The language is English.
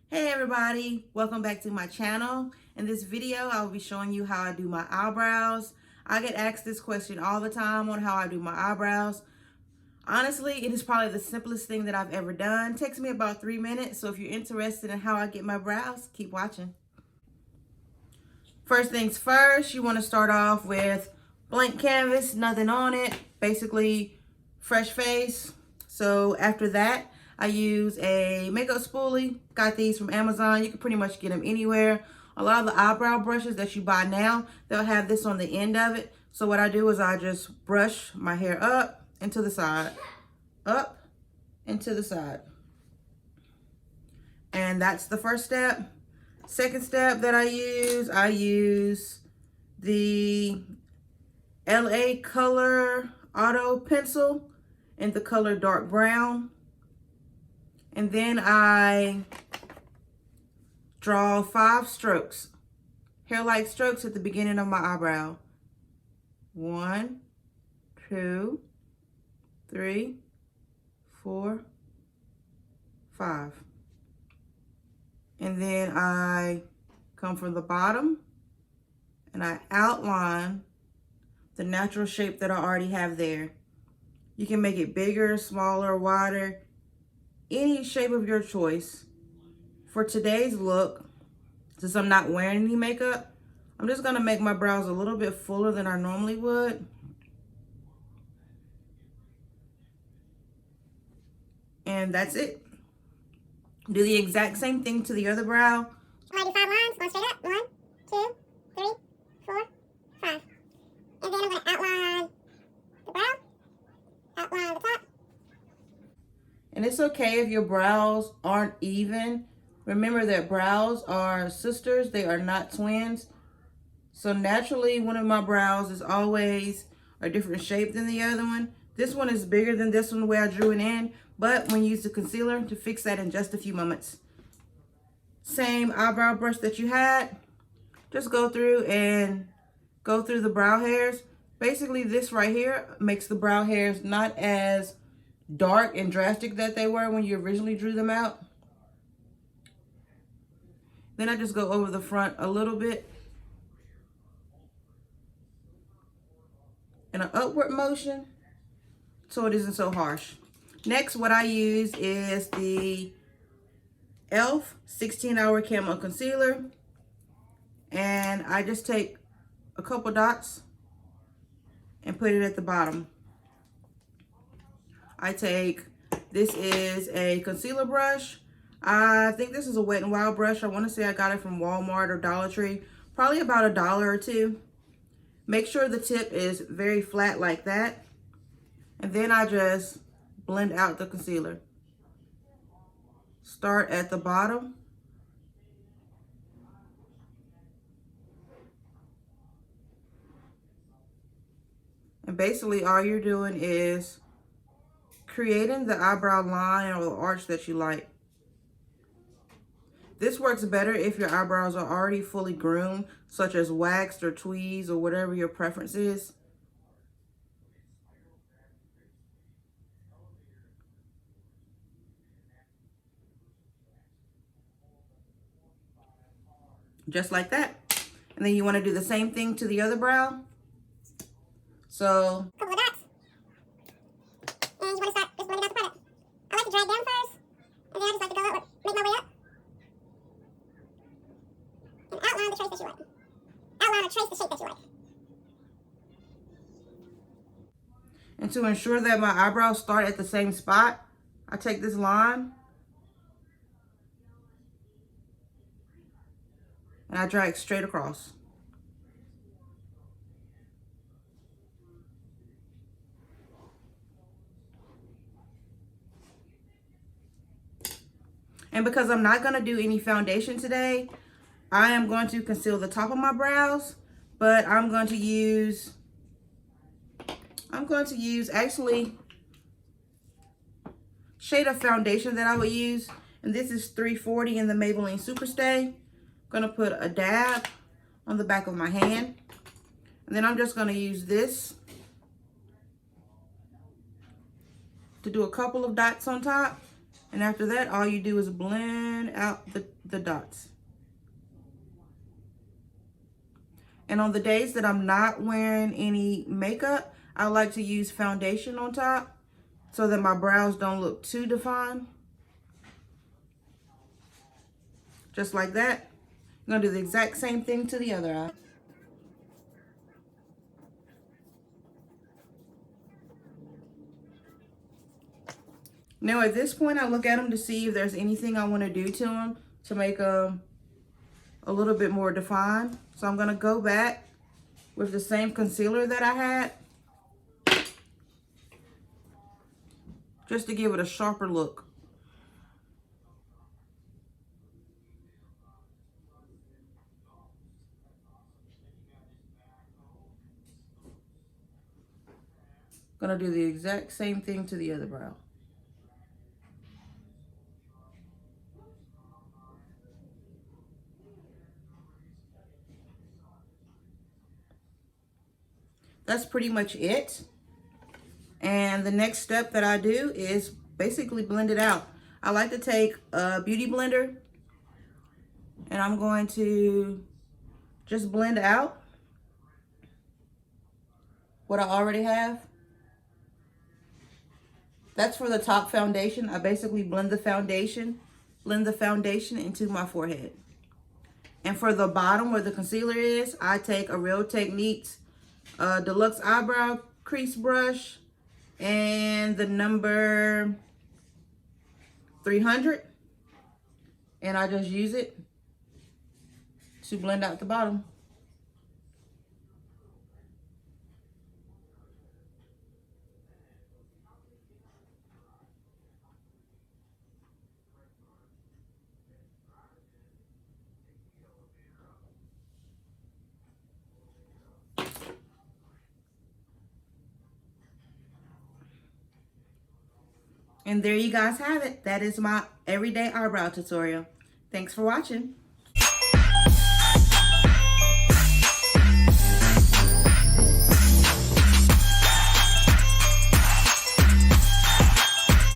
Hey everybody, welcome back to my channel. In this video, I will be showing you how I do my eyebrows. I get asked this question all the time on how I do my eyebrows. Honestly, it is probably the simplest thing that I've ever done. It takes me about 3 minutes, so if you're interested in how I get my brows, keep watching. First things first, you want to start off with blank canvas, nothing on it, basically fresh face. So after that, I use a makeup spoolie. Got these from Amazon. You can pretty much get them anywhere. A lot of the eyebrow brushes that you buy now, they'll have this on the end of it. So what I do is I just brush my hair up and to the side, up and to the side. And that's the first step. Second step that I use the LA Color Auto Pencil in the color dark brown. And then I draw 5 strokes, hair-like strokes at the beginning of my eyebrow. 1, 2, 3, 4, 5. And then I come from the bottom and I outline the natural shape that I already have there. You can make it bigger, smaller, wider, any shape of your choice. For today's look, since I'm not wearing any makeup, I'm just gonna make my brows a little bit fuller than I normally would. And that's it. Do the exact same thing to the other brow. I do 5 lines, going straight up. 1, 2, 3, 4, 5. And then I'm going to outline the brow, outline the top. And it's okay if your brows aren't even. Remember that brows are sisters, they are not twins. So naturally, one of my brows is always a different shape than the other one. This one is bigger than this one the way I drew it in, but when you use the concealer to fix that in just a few moments. Same eyebrow brush that you had, just go through the brow hairs. Basically, this right here makes the brow hairs not as dark and drastic that they were when you originally drew them out. Then I just go over the front a little bit in an upward motion so it isn't so harsh. Next, what I use is the e.l.f. 16-Hour Camo Concealer. And I just take a couple dots and put it at the bottom. This is a concealer brush. I think this is a Wet n Wild brush. I want to say I got it from Walmart or Dollar Tree. Probably about $1 or $2. Make sure the tip is very flat like that. And then I just blend out the concealer. Start at the bottom. And basically all you're doing is creating the eyebrow line or the arch that you like. This works better if your eyebrows are already fully groomed, such as waxed or tweezed or whatever your preference is. Just like that. And then you want to do the same thing to the other brow. So, Couple of dots. And you want to start just blending out the product. I like to drag down first, and then I just like to go up, make my way up. And outline the trace that you like. Outline or trace the shape that you like. and to ensure that my eyebrows start at the same spot, I take this line and I drag straight across. And because I'm not going to do any foundation today, I am going to conceal the top of my brows, but I'm going to use actually shade of foundation that I would use. And this is 340 in the Maybelline Superstay. I'm going to put a dab on the back of my hand. And then I'm just going to use this to do a couple of dots on top. And after that, all you do is blend out the dots. And on the days that I'm not wearing any makeup, I like to use foundation on top so that my brows don't look too defined. Just like that. I'm gonna do the exact same thing to the other eye. Now at this point, I look at them to see if there's anything I want to do to them to make them a little bit more defined. So I'm gonna go back with the same concealer that I had, just to give it a sharper look. Gonna do the exact same thing to the other brow. That's pretty much it. And the next step that I do is basically blend it out. I like to take a beauty blender and I'm going to just blend out what I already have. That's for the top foundation. I basically blend the foundation into my forehead. And for the bottom where the concealer is, I take a Real Techniques Deluxe Eyebrow Crease Brush and the number 300. And I just use it to blend out the bottom. And there you guys have it. That is my everyday eyebrow tutorial. Thanks for watching.